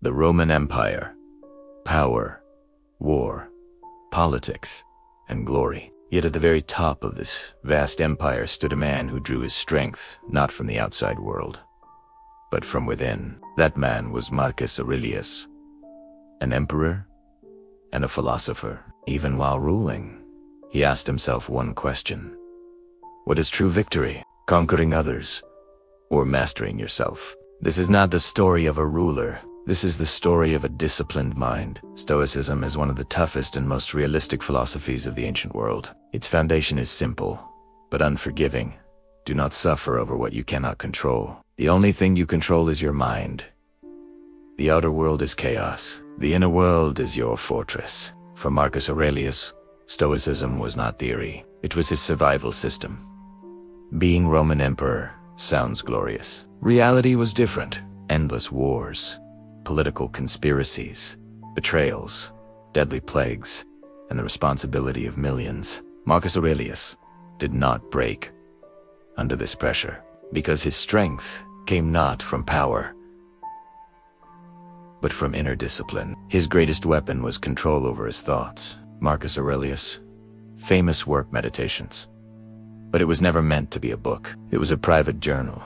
The Roman Empire. Power, war, politics, and glory. Yet at the very top of this vast empire stood a man who drew his strength not from the outside world, but from within. That man was Marcus Aurelius, an emperor and a philosopher. Even while ruling, he asked himself one question: what is true victory? Conquering others, or mastering yourself? This is not the story of a ruler. This is the story of a disciplined mind. Stoicism is one of the toughest and most realistic philosophies of the ancient world. Its foundation is simple, but unforgiving. Do not suffer over what you cannot control. The only thing you control is your mind. The outer world is chaos. The inner world is your fortress. For Marcus Aurelius, Stoicism was not theory. It was his survival system. Being Roman emperor sounds glorious. Reality was different. Endless wars, political conspiracies, betrayals, deadly plagues, and the responsibility of millions. Marcus Aurelius did not break under this pressure, because his strength came not from power, but from inner discipline. His greatest weapon was control over his thoughts. Marcus Aurelius' famous work, Meditations. But it was never meant to be a book. It was a private journal.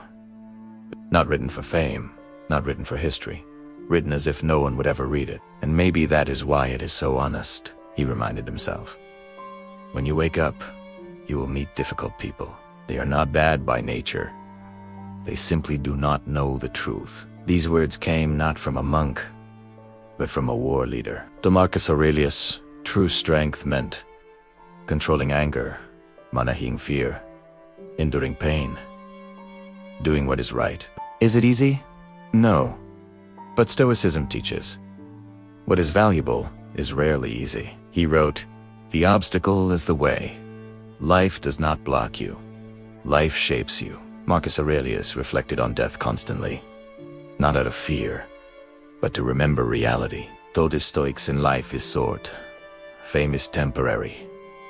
Not written for fame, not written for history. Written as if no one would ever read it. And maybe that is why it is so honest, he reminded himself. When you wake up, you will meet difficult people. They are not bad by nature. They simply do not know the truth. These words came not from a monk, but from a war leader. To Marcus Aurelius, true strength meant controlling anger, managing fear, enduring pain, doing what is right. Is it easy? No. But Stoicism teaches, what is valuable is rarely easy. He wrote, "The obstacle is the way. Life does not block you. Life shapes you." Marcus Aurelius reflected on death constantly, not out of fear, but to remember reality. Told his Stoics, in life is short, fame is temporary,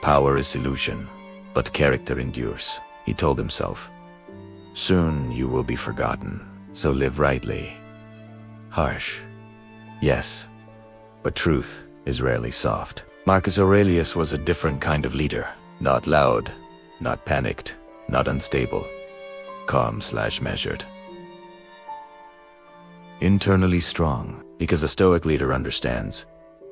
power is illusion, but character endures. He told himself, soon you will be forgotten, so live rightly. Harsh, yes, but truth is rarely soft. Marcus Aurelius was a different kind of leader. Not loud, not panicked, not unstable. Calm/measured. Internally strong, because a Stoic leader understands,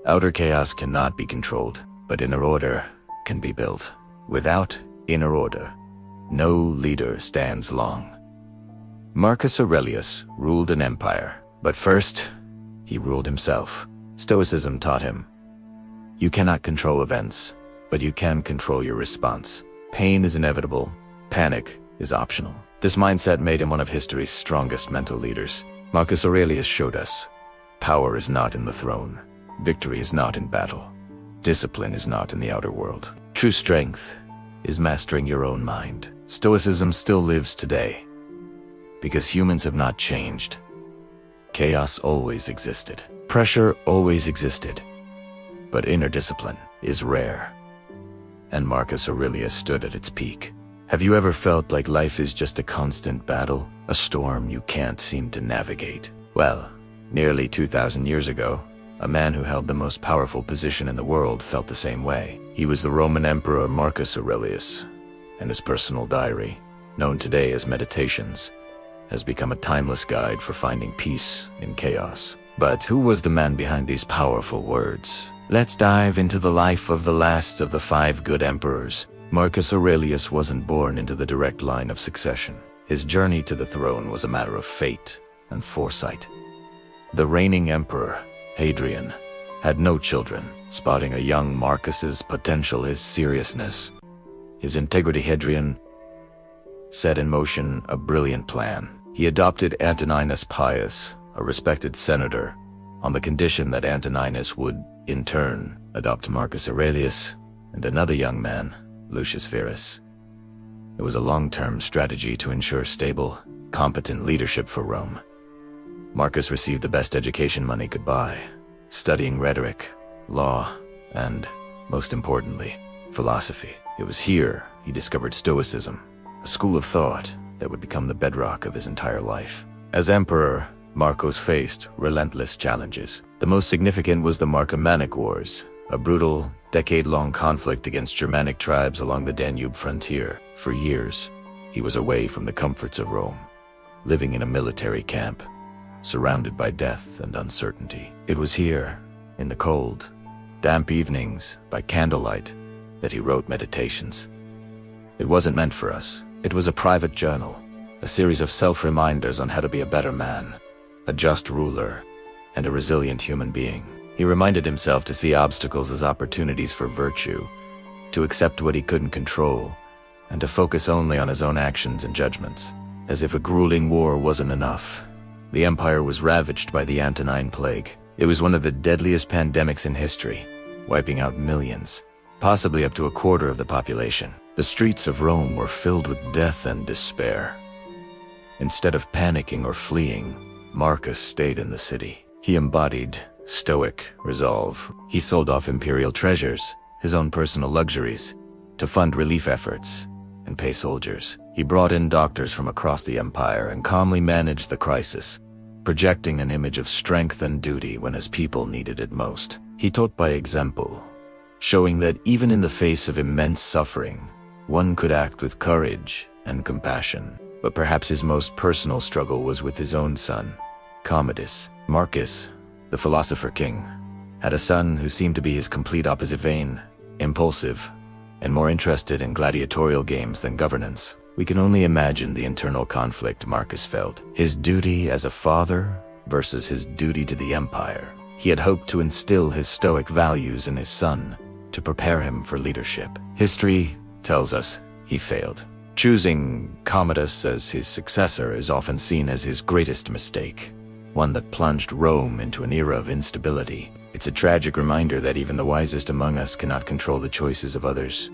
outer chaos cannot be controlled, but inner order can be built. Without inner order, no leader stands long. Marcus Aurelius ruled an empire, but first, he ruled himself. Stoicism taught him, you cannot control events, but you can control your response. Pain is inevitable, panic is optional. This mindset made him one of history's strongest mental leaders. Marcus Aurelius showed us, power is not in the throne, victory is not in battle, discipline is not in the outer world. True strength is mastering your own mind. Stoicism still lives today, because humans have not changed. Chaos always existed. Pressure always existed. But inner discipline is rare. And Marcus Aurelius stood at its peak. Have you ever felt like life is just a constant battle? A storm you can't seem to navigate? Well, nearly 2,000 years ago, a man who held the most powerful position in the world felt the same way. He was the Roman Emperor Marcus Aurelius, and his personal diary, known today as Meditations, has become a timeless guide for finding peace in chaos. But who was the man behind these powerful words? Let's dive into the life of the last of the 5 good emperors. Marcus Aurelius wasn't born into the direct line of succession. His journey to the throne was a matter of fate and foresight. The reigning emperor, Hadrian, had no children. Spotting a young Marcus's potential, his seriousness, his integrity, Hadrian set in motion a brilliant plan. He adopted Antoninus Pius, a respected senator, on the condition that Antoninus would, in turn, adopt Marcus Aurelius and another young man, Lucius Verus. It was a long-term strategy to ensure stable, competent leadership for Rome. Marcus received the best education money could buy, studying rhetoric, law, and, most importantly, philosophy. It was here he discovered Stoicism, a school of thought that would become the bedrock of his entire life. As emperor, Marcos faced relentless challenges. The most significant was the Marcomannic Wars, a brutal, decade-long conflict against Germanic tribes along the Danube frontier. For years, he was away from the comforts of Rome, living in a military camp, surrounded by death and uncertainty. It was here, in the cold, damp evenings, by candlelight, that he wrote Meditations. It wasn't meant for us. It was a private journal, a series of self-reminders on how to be a better man, a just ruler, and a resilient human being. He reminded himself to see obstacles as opportunities for virtue, to accept what he couldn't control, and to focus only on his own actions and judgments. As if a grueling war wasn't enough, the empire was ravaged by the Antonine Plague. It was one of the deadliest pandemics in history, wiping out millions, possibly up to a quarter of the population. The streets of Rome were filled with death and despair. Instead of panicking or fleeing, Marcus stayed in the city. He embodied Stoic resolve. He sold off imperial treasures, his own personal luxuries, to fund relief efforts and pay soldiers. He brought in doctors from across the empire and calmly managed the crisis, projecting an image of strength and duty when his people needed it most. He taught by example, showing that even in the face of immense suffering, one could act with courage and compassion. But perhaps his most personal struggle was with his own son, Commodus. Marcus, the philosopher king, had a son who seemed to be his complete opposite: vain, impulsive, and more interested in gladiatorial games than governance. We can only imagine the internal conflict Marcus felt. His duty as a father versus his duty to the empire. He had hoped to instill his Stoic values in his son, to prepare him for leadership. History tells us he failed. Choosing Commodus as his successor is often seen as his greatest mistake, one that plunged Rome into an era of instability. It's a tragic reminder that even the wisest among us cannot control the choices of others.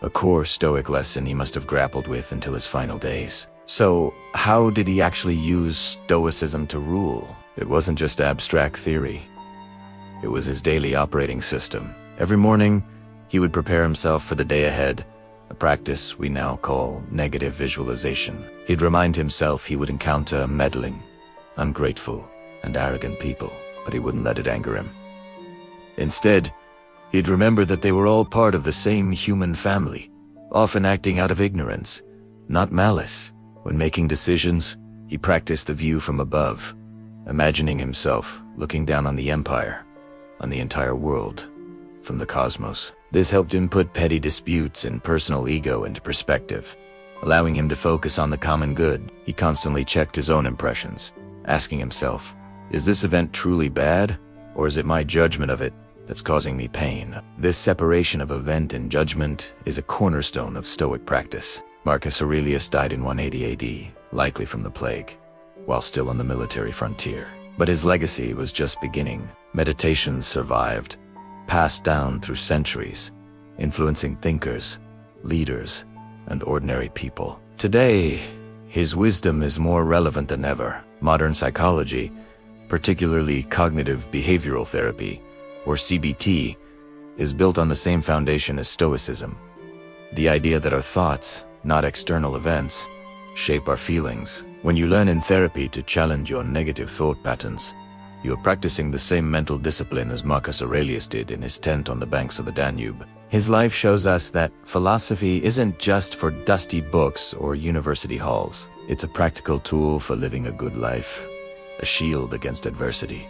A core Stoic lesson he must have grappled with until his final days. So, how did he actually use Stoicism to rule? It wasn't just abstract theory. It was his daily operating system. Every morning, he would prepare himself for the day ahead, a practice we now call negative visualization. He'd remind himself he would encounter meddling, ungrateful, and arrogant people, but he wouldn't let it anger him. Instead, he'd remember that they were all part of the same human family, often acting out of ignorance, not malice. When making decisions, he practiced the view from above, imagining himself looking down on the empire, on the entire world, from the cosmos. This helped him put petty disputes and personal ego into perspective, allowing him to focus on the common good. He constantly checked his own impressions, asking himself, is this event truly bad, or is it my judgment of it that's causing me pain? This separation of event and judgment is a cornerstone of Stoic practice. Marcus Aurelius died in 180 AD, likely from the plague, while still on the military frontier. But his legacy was just beginning. Meditations survived, passed down through centuries, influencing thinkers, leaders, and ordinary people. Today, his wisdom is more relevant than ever. Modern psychology, particularly cognitive behavioral therapy, or CBT, is built on the same foundation as Stoicism. The idea that our thoughts, not external events, shape our feelings. When you learn in therapy to challenge your negative thought patterns, you are practicing the same mental discipline as Marcus Aurelius did in his tent on the banks of the Danube. His life shows us that philosophy isn't just for dusty books or university halls. It's a practical tool for living a good life, a shield against adversity,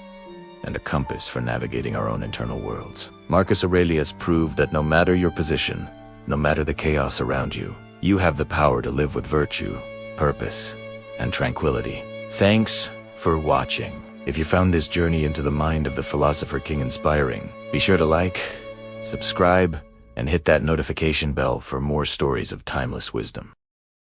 and a compass for navigating our own internal worlds. Marcus Aurelius proved that no matter your position, no matter the chaos around you, you have the power to live with virtue, purpose, and tranquility. Thanks for watching. If you found this journey into the mind of the philosopher king inspiring, be sure to like, subscribe, and hit that notification bell for more stories of timeless wisdom.